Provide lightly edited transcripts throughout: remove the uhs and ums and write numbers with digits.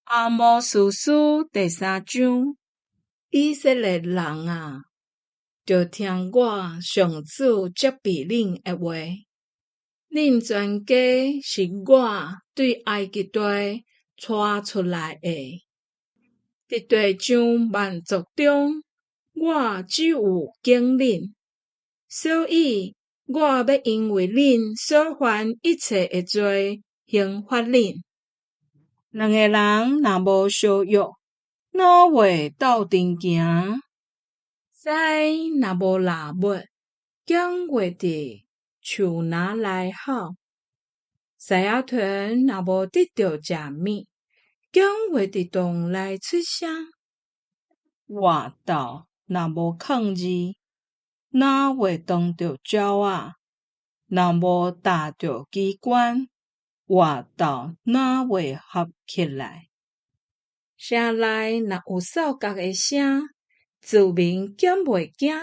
阿摩司书第3章，以色列人啊，就听我上主责备恁的话。恁全家是我对埃及地带出来的，伫地上万族中，我只有拣恁，所以我要因为恁所犯一切的罪，刑罚恁。两个人若无相约，哪会斗阵行？屎若无拉抹，姜会伫树林内好。狮仔豚若无得到食物，姜会伫洞内出声。活斗若无抗议，哪会当着鸟仔？若无搭着机关，活斗哪会合起来？城内若有扫角的声，子民减袂惊。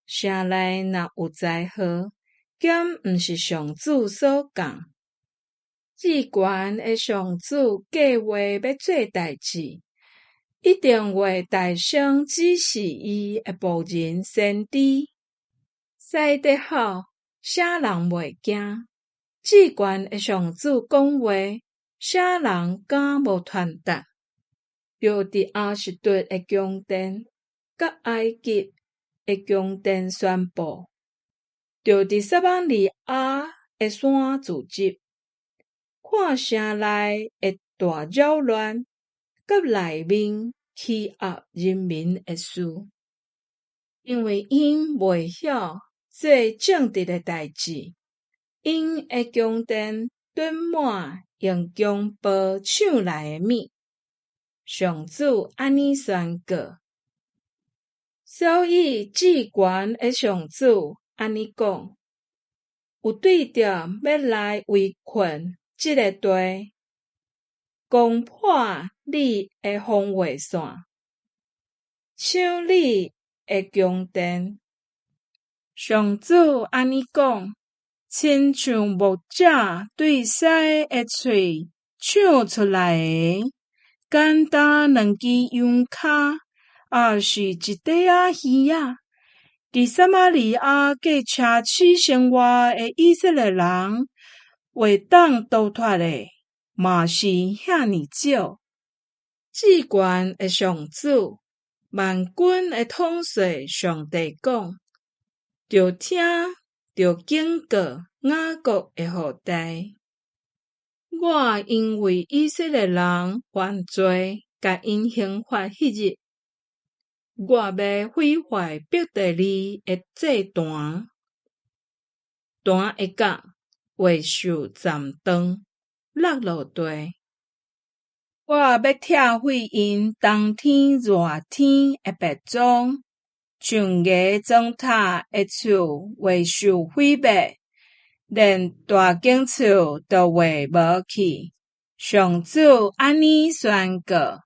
城内若有灾祸，减毋是上主所讲。至悬的上主计划要做代志，一定会大声指示伊的仆人先知。使得好，啥人袂惊？至悬的上主讲话，啥人敢无传达？就伫亚实突的宫殿，甲埃及的宫殿宣布，就伫撒马利亚的山自集，看城内的大扰乱，甲内面欺压人民的事，因为因袂晓做正直的代志，因的宫殿堆满用强暴抢来的物。上主安尼宣告，所以至悬的上主安尼讲：有对着要来围困这个地，攻破你的防卫线，抢你的宫殿。上主安尼讲，亲像木者对狮的喙抢出来的。简单两支羊骹，也是一块仔耳仔。伫撒马利亚过奢侈生活的以色列人，会当逃脱的，嘛是遐尼少。至悬的上主，万军的统帅上帝讲：着听，着警告雅各的后代。我因为以色列人犯罪，甲因刑罚迄日，我要毁坏伯特利的祭坛，坛的角会受斩断，落落地。我要拆毁因冬天热天的白装，像牙砖塔的厝会受毁灭。连大间厝都会无去，上主安尼宣告。